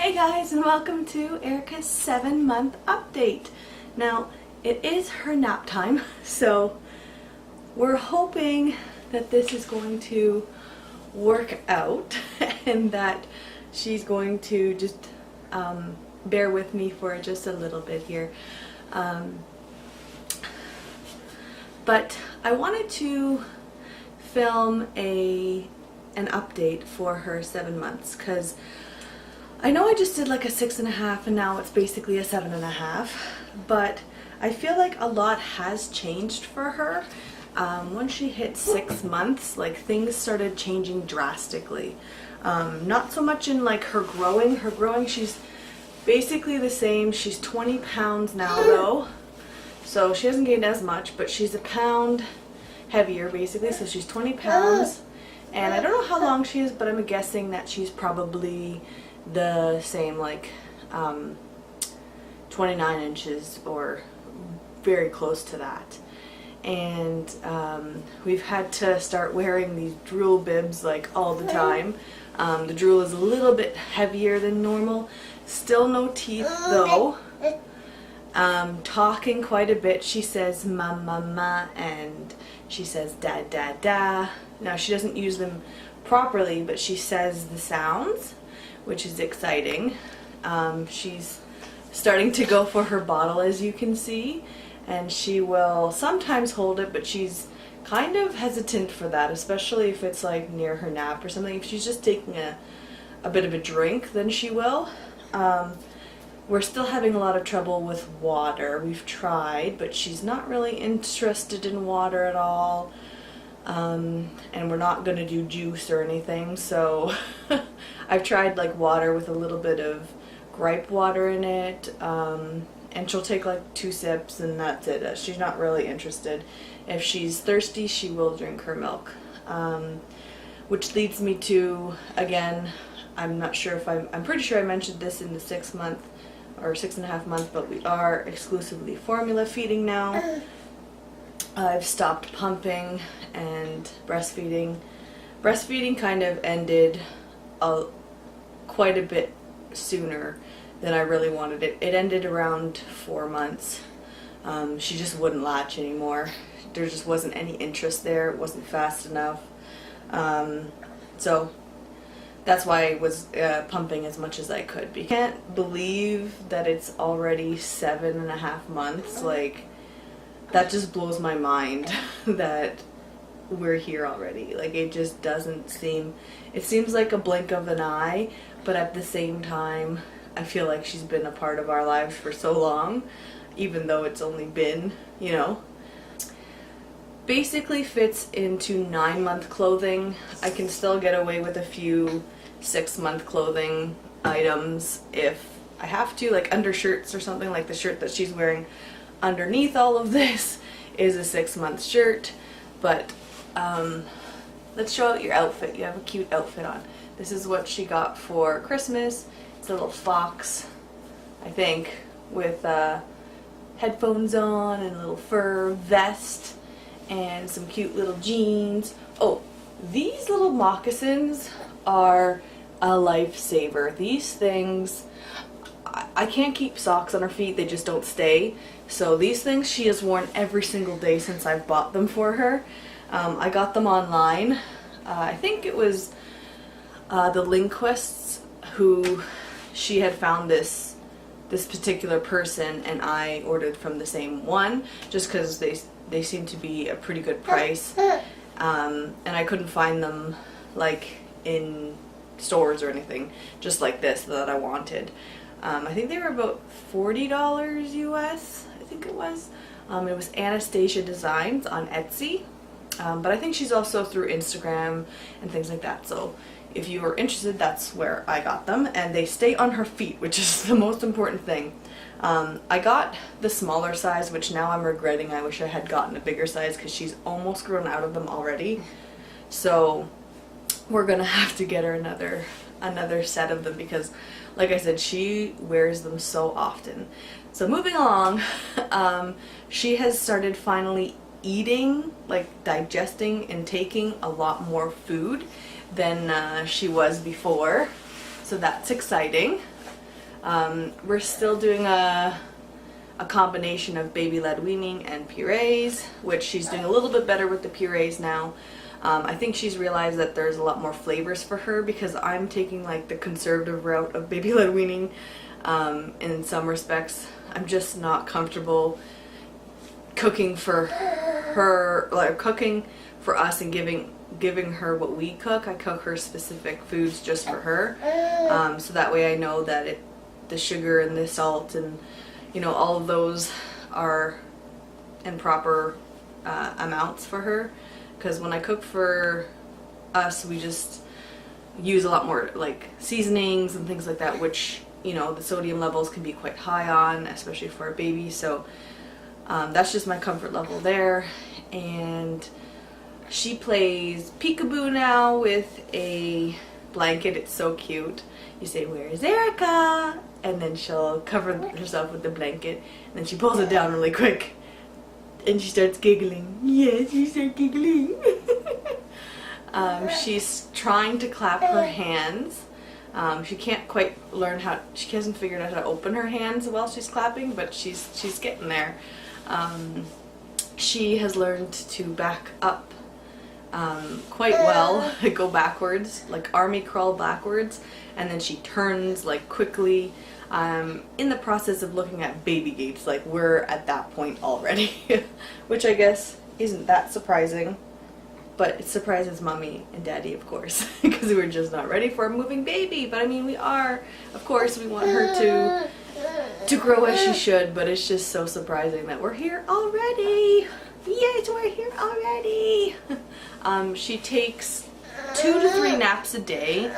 Hey guys, and welcome to Erica's 7-month update. Now, it is her nap time, so we're hoping that this is going to work out and that she's going to just bear with me for just a little bit here. But I wanted to film an update for her 7 months because I know I just did like a 6.5 and now it's basically a 7.5, but I feel like a lot has changed for her. Once she hit 6 months, like things started changing drastically. Not so much in like her growing, she's basically the same. She's 20 pounds now though, so she hasn't gained as much, but she's a pound heavier basically, so she's 20 pounds. And I don't know how long she is, but I'm guessing that she's probably the same, like 29 inches or very close to that. And we've had to start wearing these drool bibs like all the time. The drool is a little bit heavier than normal. Still no teeth though. Talking quite a bit. She says ma ma ma and she says da da da. Now she doesn't use them properly, but she says the sounds, which is exciting. She's starting to go for her bottle, as you can see, and she will sometimes hold it, but she's kind of hesitant for that, especially if it's like near her nap or something. If she's just taking a bit of a drink, then she will. We're still having a lot of trouble with water. We've tried, but she's not really interested in water at all. And we're not going to do juice or anything, so I've tried like water with a little bit of gripe water in it, and she'll take like 2 sips and that's it. She's not really interested. If she's thirsty, she will drink her milk, which leads me to, again, I'm not sure if I'm pretty sure I mentioned this in the 6-month or 6.5 month, but we are exclusively formula feeding now. I've stopped pumping and breastfeeding. Breastfeeding kind of ended quite a bit sooner than I really wanted it. It ended around 4 months. She just wouldn't latch anymore. There just wasn't any interest there. It wasn't fast enough. So that's why I was pumping as much as I could. I can't believe that it's already 7.5 months. Like, that just blows my mind that we're here already. Like, it just doesn't seem, it seems like a blink of an eye, but at the same time I feel like she's been a part of our lives for so long, even though it's only been, you know. Basically fits into 9-month clothing. I can still get away with a few 6-month clothing items if I have to, like undershirts or something. Like the shirt that she's wearing underneath all of this is a 6-month shirt. But let's show out your outfit. You have a cute outfit on. This is what she got for Christmas. It's a little fox, I think, with headphones on and a little fur vest and some cute little jeans. Oh, these little moccasins are a lifesaver. These things, I can't keep socks on her feet, they just don't stay. So these things she has worn every single day since I've bought them for her. I got them online. I think it was the Linquists who she had found this particular person, and I ordered from the same one just because they seem to be a pretty good price. And I couldn't find them like in stores or anything just like this that I wanted. I think they were about $40 US, I think it was. It was Anastasia Designs on Etsy, but I think she's also through Instagram and things like that, so if you are interested, that's where I got them, and they stay on her feet, which is the most important thing. I got the smaller size, which now I'm regretting. I wish I had gotten a bigger size because she's almost grown out of them already. So we're gonna have to get her another set of them because, like I said, she wears them so often. So moving along, she has started finally eating, like digesting and taking a lot more food than she was before. So that's exciting. We're still doing a combination of baby-led weaning and purees, which she's doing a little bit better with the purees now. I think she's realized that there's a lot more flavors for her because I'm taking like the conservative route of baby-led weaning. In some respects, I'm just not comfortable cooking for her, like cooking for us and giving her what we cook. I cook her specific foods just for her, so that way I know that the sugar and the salt and all of those are in proper amounts for her. Because when I cook for us, we just use a lot more like seasonings and things like that, which the sodium levels can be quite high on, especially for a baby. So that's just my comfort level there. And she plays peekaboo now with a blanket. It's so cute. You say, "Where's Erica?" And then she'll cover herself with the blanket, and then she pulls it down really quick. And she starts giggling. Yes, she starts giggling. She's trying to clap her hands. She can't quite learn how. She hasn't figured out how to open her hands while she's clapping, but she's getting there. She has learned to back up quite well. Go backwards, like army crawl backwards, and then she turns like quickly. In the process of looking at baby gates, like we're at that point already, which I guess isn't that surprising, but it surprises mommy and daddy, of course, because we're just not ready for a moving baby. But I mean, we are. Of course, we want her to grow as she should, but it's just so surprising that we're here already. Yes, we're here already. She takes 2 to 3 naps a day.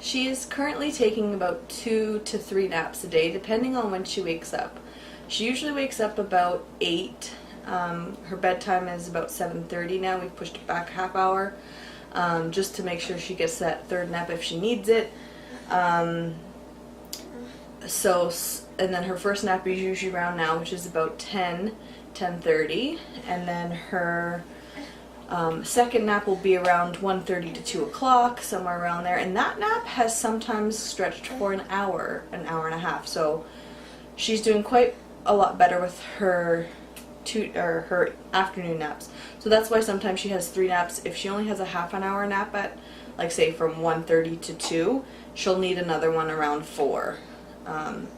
She is currently taking about 2 to 3 naps a day, depending on when she wakes up. She usually wakes up about 8. Her bedtime is about 7:30 now. We've pushed it back a half hour, just to make sure she gets that 3rd nap if she needs it. And then her first nap is usually around now, which is about 10:30, and then her second nap will be around 1:30 to 2 o'clock, somewhere around there. And that nap has sometimes stretched for an hour and a half. So she's doing quite a lot better with her her afternoon naps. So that's why sometimes she has 3 naps. If she only has a half an hour nap at, like say from 1:30 to 2, she'll need another one around 4. And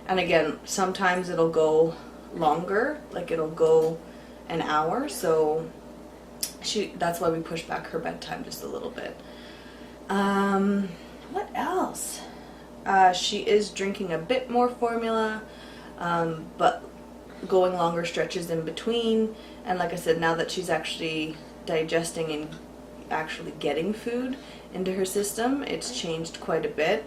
again, sometimes it'll go longer, like it'll go an hour. So that's why we push back her bedtime just a little bit. What else? She is drinking a bit more formula, but going longer stretches in between. And like I said, now that she's actually digesting and actually getting food into her system, it's changed quite a bit.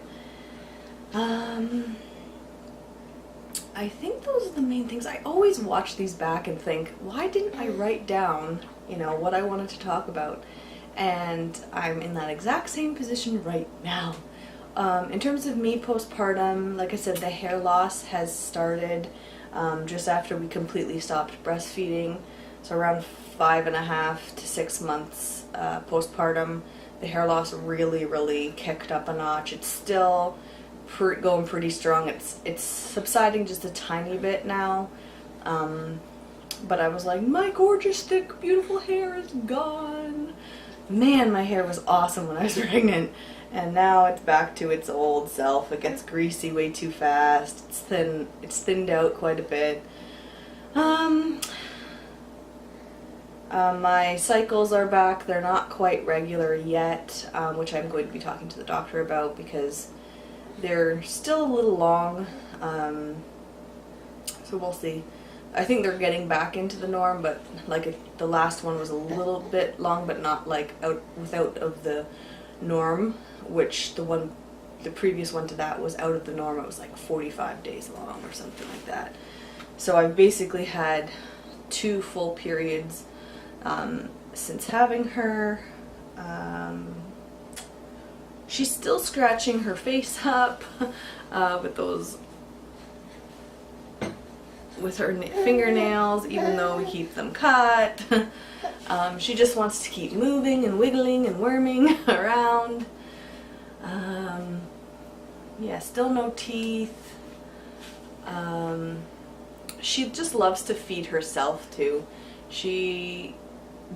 I think those are the main things. I always watch these back and think, why didn't I write down what I wanted to talk about? And I'm in that exact same position right now. In terms of me postpartum, like I said, the hair loss has started just after we completely stopped breastfeeding. So around 5.5 to 6 months postpartum, the hair loss really kicked up a notch. It's still going pretty strong. It's subsiding just a tiny bit now. But I was like, my gorgeous, thick, beautiful hair is gone. Man, my hair was awesome when I was pregnant. And now it's back to its old self. It gets greasy way too fast. It's thin. It's thinned out quite a bit. My cycles are back. They're not quite regular yet, which I'm going to be talking to the doctor about because they're still a little long. So we'll see. I think they're getting back into the norm, but like the last one was a little bit long, but not like without of the norm, which the previous one to that was out of the norm. It was like 45 days long or something like that. So I've basically had 2 full periods since having her. She's still scratching her face up with her fingernails, even though we keep them cut. She just wants to keep moving and wiggling and worming around. Yeah, still no teeth. She just loves to feed herself too. She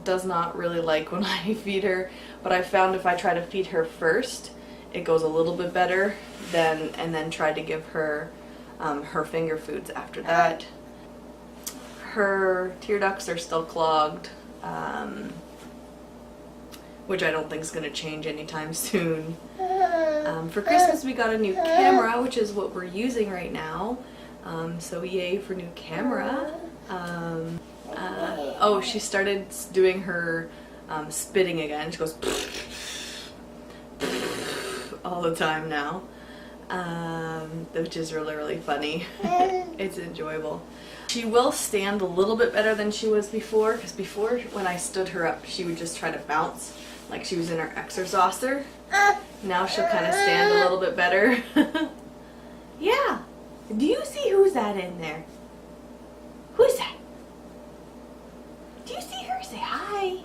does not really like when I feed her, but I found if I try to feed her first, it goes a little bit better and then try to give her her finger foods after that. Her tear ducts are still clogged, which I don't think is going to change anytime soon. For Christmas we got a new camera, which is what we're using right now. So yay for new camera. Oh, she started doing her spitting again. She goes all the time now, which is really, really funny. It's enjoyable. She will stand a little bit better than she was before, because before when I stood her up she would just try to bounce like she was in her exerciser. Now she'll kind of stand a little bit better. Yeah. Do you see who's that in there? Who's that? Do you see her? Say hi.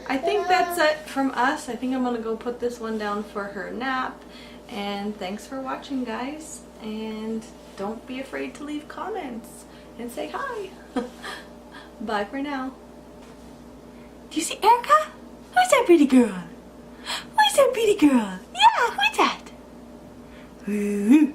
I think that's it from us. I think I'm gonna go put this one down for her nap. And thanks for watching, guys. And don't be afraid to leave comments and say hi. Bye for now. Do you see Erica? Who's that pretty girl? Who's that pretty girl? Yeah, who's that? Ooh.